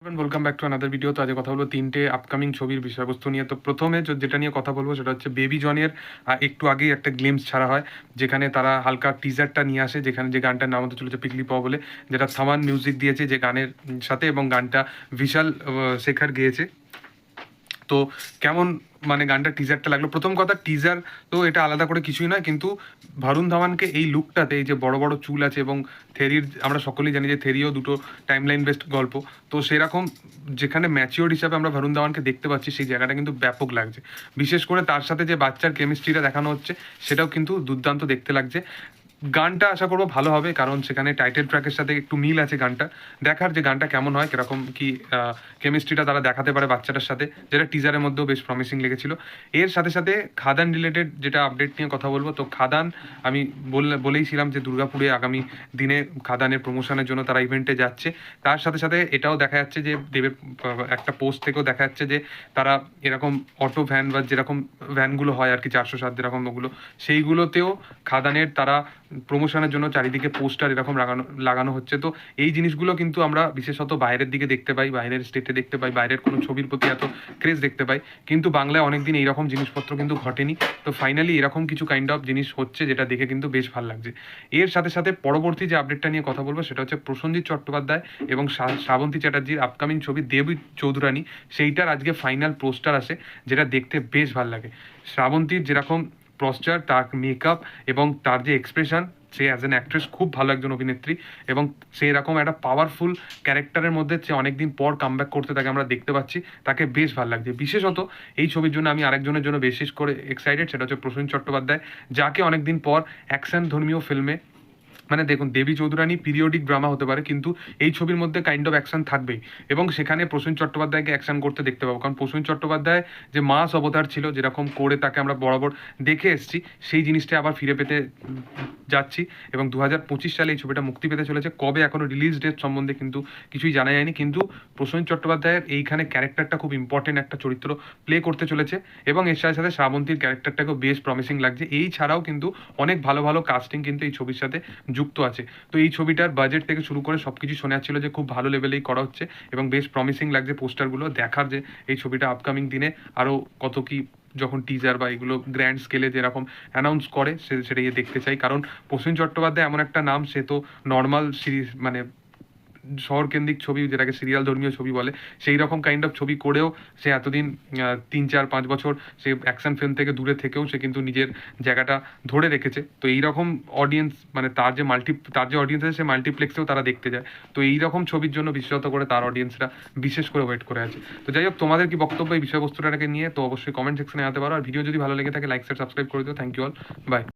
Welcome back to another video. তো আজকে কথা বলবো তিনটে আপকামিং ছবির বিষয়বস্তু নিয়ে। তো প্রথমে যেটা নিয়ে কথা বলবো সেটা হচ্ছে বেবি জনের একটু আগেই একটা গ্লিমস ছাড়া হয়, যেখানে তারা হালকা টিজারটা নিয়ে আসে, যেখানে যে গানটার নাম হতে চলেছে পিকলি প বলে, যেটা থামান মিউজিক দিয়েছে যে গানের সাথে, এবং গানটা বিশাল শেখার গেয়েছে। তো কেমন মানে গানটা টিজারটা লাগলো? প্রথম কথা, টিজার তো এটা আলাদা করে কিছুই নয়, কিন্তু ভারুন ধাওয়ানকে এই লুকটাতে, এই যে বড় বড় চুল আছে, এবং থেরির আমরা সকলেই জানি যে থেরিও দুটো টাইমলাইন বেসড গল্প, তো সেরকম যেখানে ম্যাচিওর হিসাবে আমরা ভারুন ধাওয়ানকে দেখতে পাচ্ছি, সেই জায়গাটা কিন্তু ব্যাপক লাগছে। বিশেষ করে তার সাথে যে বাচ্চার কেমিস্ট্রিটা দেখানো হচ্ছে, সেটাও কিন্তু দুর্দান্ত দেখতে লাগছে। গানটা আশা করবো ভালো হবে, কারণ সেখানে টাইটেল ট্র্যাকের সাথে একটু মিল আছে গানটা। দেখার যে গানটা কেমন হয়, কিরকম কি কেমিস্ট্রিটা তারা দেখাতে পারে বাচ্চাটার সাথে, যেটা টিজারের মধ্যেও বেশ প্রমিসিং লেগেছিল। এর সাথে সাথে খাদান রিলেটেড যেটা আপডেট নিয়ে কথা বলবো, তো খাদান আমি বলেইছিলাম যে দুর্গাপুরে আগামী দিনে খাদানের প্রমোশনের জন্য তারা ইভেন্টে যাচ্ছে। তার সাথে সাথে এটাও দেখা যাচ্ছে যে দেবের একটা পোস্ট থেকেও দেখা যাচ্ছে যে তারা এরকম অটো ভ্যান বা যেরকম ভ্যানগুলো হয় আর কি, 407 যেরকম ওগুলো, সেইগুলোতেও খাদানের তারা প্রমোশনের জন্য চারিদিকে পোস্টার এরকম লাগানো হচ্ছে। তো এই জিনিসগুলো কিন্তু আমরা বিশেষত বাইরের দিকে দেখতে পাই, বাইরের স্টেটে দেখতে পাই, বাইরের কোনো ছবির প্রতি এত ক্রেজ দেখতে পাই, কিন্তু বাংলায় অনেকদিন এইরকম জিনিসপত্র কিন্তু ঘটেনি। তো ফাইনালি এরকম কিছু কাইন্ড অফ জিনিস হচ্ছে, যেটা দেখে কিন্তু বেশ ভালো লাগছে। এর সাথে সাথে পরবর্তী যে আপডেটটা নিয়ে কথা বলবো সেটা হচ্ছে প্রসেনজিৎ চট্টোপাধ্যায় এবং শ্রাবন্তী চ্যাটার্জির আপকামিং ছবি দেবী চৌধুরানী, সেইটার আজকে ফাইনাল পোস্টার আসে, যেটা দেখতে বেশ ভালো লাগে। শ্রাবন্তীর যেরকম পশ্চার, তার মেকআপ এবং তার যে expression, say as an actress খুব ভালো একজন অভিনেত্রী, এবং সে এরকম একটা পাওয়ারফুল ক্যারেক্টারের মধ্যে সে অনেকদিন পর কামব্যাক করতে তাকে আমরা দেখতে পাচ্ছি, তাকে বেশ ভালো লাগছে। বিশেষত এই ছবির জন্য আমি আরেকজনের জন্য বিশেষ করে এক্সাইটেড, সেটা হচ্ছে প্রসেনজিৎ চট্টোপাধ্যায়, যাকে অনেকদিন পর অ্যাকশন ধর্মীয় ফিল্মে, মানে দেখুন, দেবী চৌধুরানী পিরিয়ডিক ড্রামা হতে পারে, কিন্তু এই ছবির মধ্যে কাইন্ড অফ অ্যাকশন থাকবেই, এবং সেখানে প্রসেনজিৎ চট্টোপাধ্যায়কে অ্যাকশন করতে দেখতে পাবো। কারণ প্রসেনজিৎ চট্টোপাধ্যায় যে মাস অবতার ছিল, যেরকম করে তাকে আমরা বরাবর দেখে এসেছি, সেই জিনিসটা আবার ফিরে পেতে যাচ্ছি। এবং 2025 সালে এই ছবিটা মুক্তি পেতে চলেছে। কবে এখনো রিলিজ ডেট সম্বন্ধে কিন্তু কিছুই জানা যায়নি, কিন্তু প্রসেনজিৎ চট্টোপাধ্যায়ের এইখানে ক্যারেক্টারটা খুব ইম্পর্টেন্ট একটা চরিত্র প্লে করতে চলেছে, এবং এর সাথে সাথে শ্রাবন্তীর ক্যারেক্টারটাকেও বেশ প্রমিসিং লাগছে। এই ছাড়াও কিন্তু অনেক ভালো ভালো কাস্টিং কিন্তু এই ছবির সাথে যুক্ত আছে। তো এই ছবিটার বাজেট থেকে শুরু করে সবকিছু শোনা যাচ্ছিল যে খুব ভালো লেভেলেই করা হচ্ছে, এবং বেশ প্রমিসিং লাগছে পোস্টারগুলো। দেখার যে এই ছবিটা আপকামিং দিনে আরও কত কি, যখন টিজার বা এগুলো গ্র্যান্ড স্কেলে যেরকম অ্যানাউন্স করে, সেটা দেখতে চাই। কারণ প্রসেনজিৎ চট্টোপাধ্যায় এমন একটা নাম, সে তো নর্মাল সিরিজ মানে শহরকেন্দ্রিক ছবি, যেটাকে সিরিয়াল ধর্মীয় ছবি বলে, সেই রকম কাইন্ড অফ ছবি করেও সে এতদিন 3-4-5 বছর সে অ্যাকশন ফিল্ম থেকে দূরে থেকেও সে কিন্তু নিজের জায়গাটা ধরে রেখেছে। তো এইরকম অডিয়েন্স, মানে তার যে অডিয়েন্স আছে, সে মাল্টিপ্লেক্সেও তারা দেখতে যায়। তো এইরকম ছবির জন্য বিশেষত করে তার অডিয়েন্সরা বিশেষ করে ওয়েট করে আছে। তো যাই হোক, তোমাদের কি বক্তব্য এই বিষয়বস্তুটাকে নিয়ে, তো অবশ্যই কমেন্ট সেকশনে জানাতে পারো। আর ভিডিও যদি ভালো লেগে থাকে, লাইক শেয়ার সাবস্ক্রাইব করে দিও। Thank you all, by.